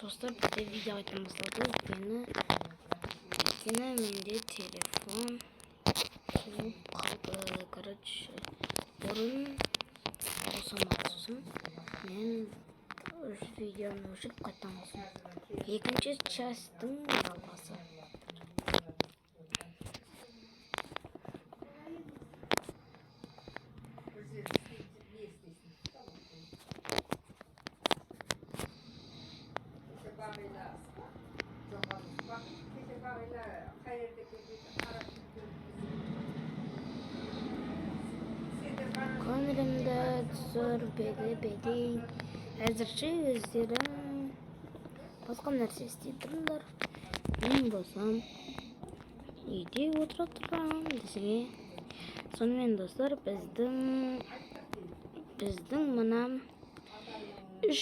Dostlar bizde video açmamızda yine menде telefon soğuk kaldı. Короче, burun olsa men videonu açıp katlamasın. İkinci частьтың жалғасы. Көңілімді зор бедей әзірше өздерің басқа нәрсе істеп тұрыңдар. Мен болсам үйде отыра тұрамын десеңе. Сонымен достар, біздің мына 3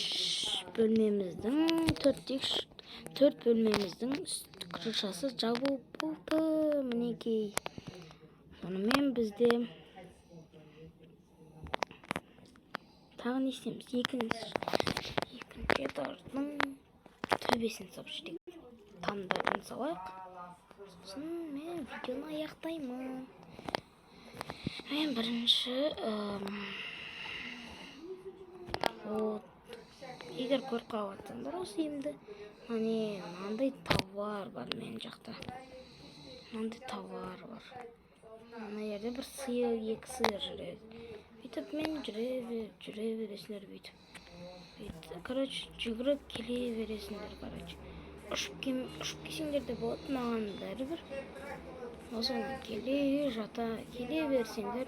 бөлмеміздің 4 бөлмеміздің крышасы жабылып болды. Мінекей. Сонымен бізде тағы не істейміз? Екінші этаждың төбесін салып жіберейік. Тамдарын салайық. Сосын мен видеоны аяқтаймын. Мен бірінші егер көріп қалып жатсаңдар осы үйімді, мынандай товар бар мен жақта. Мынандай товар бар. Мына жерде бір сиыр, 2 сиыр жүреді. Бүйтіп мен жүре бересіңдер бүйтіп. Короче, жүгіріп келе бересіңдер, короче. Ұшып келсеңдер де болады, маған бәрібір. Осыны келе берсеңдер,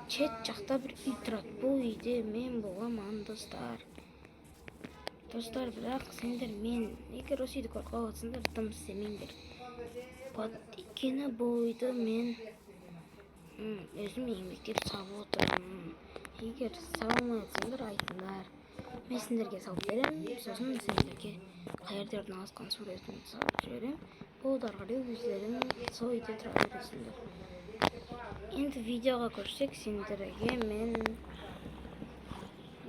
чет жақта бір үй тұрады. Бұл үйде мен боламын, достар. Достар, бірақ сендер егер осы үйді көріп қалып жатсаңдар, дым істемеңдер. Өйткені бұл үйді мен өзім еңбектеп салып отырмын. Егер салмай жатсаңдар, айтыңдар. Мен сендерге салып беремін, сосын сендерге қай жерде орналасқан суретін салып жіберемін. Болды, ары қарай өздерің сол үйде тұра бересіңдер. Енді видеоға көрсек,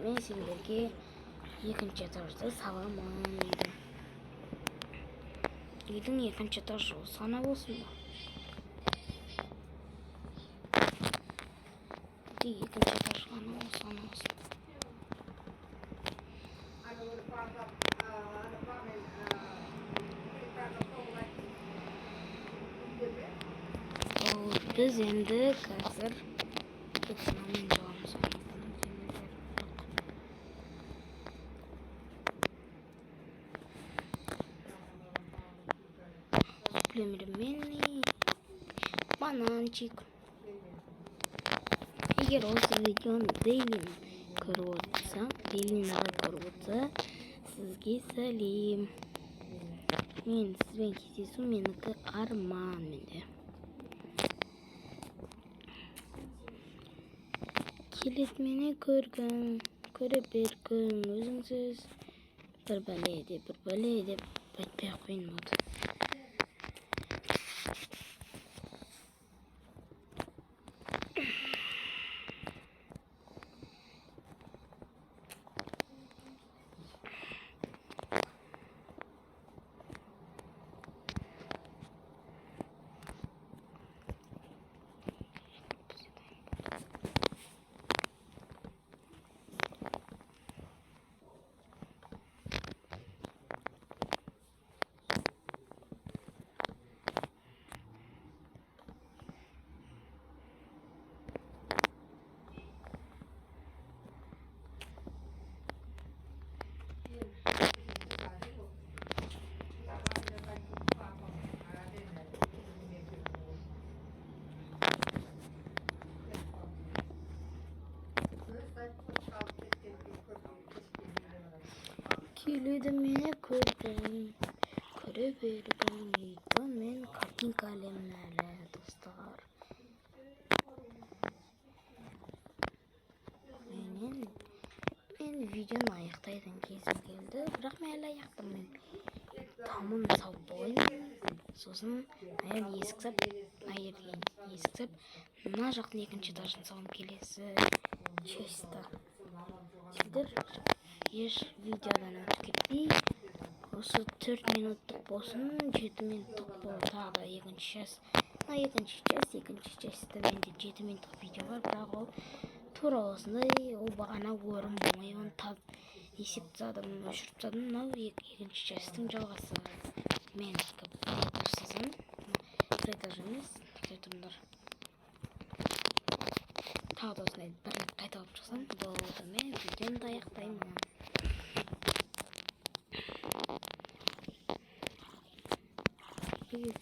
мен сендерге екінші этажды саламын. Үйдің екінші этажы осана болсын ба? Екінші этаж ғана осана болсын. Біз енді қазір экономен жоғамыз. Племерменный бананчик. Егер осы видеоны Дейлин көріп отырса, сізге сәлем. Мен сізбен кездесу менікі арман менде. Келетмені көре бергін, өзіңсіз бір бәле деп айтпай қойын болды. Келеді мені көре бергін, үйді мен картинка әлемін әлі, достар. Мен видеоны аяқтайтын кезім келді, бірақ мен әлі аяқтамаймын. Тамын салып болайын, сосын есік сап, мына жақтың екінші этажын салым келесі частьта. Сендер еш видеодан өтіп кетпей Осы 4 минуттық болсын, 7 минуттық болды. Тағы да екінші час. Екінші частьта менде 7 минуттық видео бар, бірақ ол тура осындай, ол бағана орын болмай, оны тап есеп тастадым, өшіріп тастадым. Мынау екінші частьтың жалғасы. Мен дұрсызым. Даже емес, тұрыңдар. Тағы да осындай бір қайта алып шықсам, болды. Мен видеоны аяқтаймын.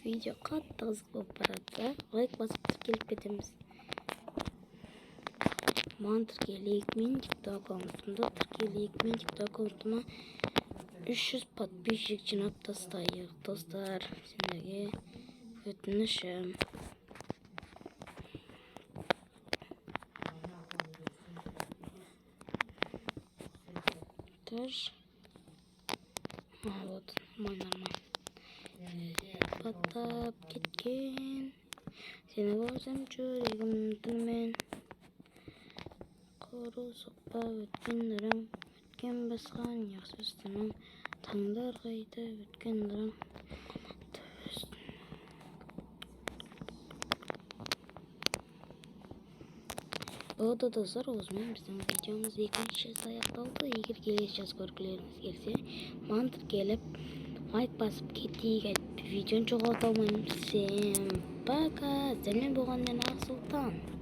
Видео қатты қызық болып барады. Лайк басып тіркеліп кетеміз. Маған тіркелейік, мен TikTok аккаунтымда тіркелейік. Мен TikTok аккаунтыма 300 подписчик жинап тастайық. Достар, сендерге өтінішім. Вот, нормально. Батап кеткен. Сені болсам жүрегім тілмен. Құру соқпа өткен нұрым. Өткен басқан яқсыз тыным. Таңдар қайда өткен нұрым. Болды достар, осымен біздің видеомыз екінші час аяқталды. Егер келесі час көргілеріңіз келсе, маған тіркеліп, лайк басып кетейік. Видеоны жоғалта алмаймын. Всем пока. Сіздермен болған мен Ақсұлтан.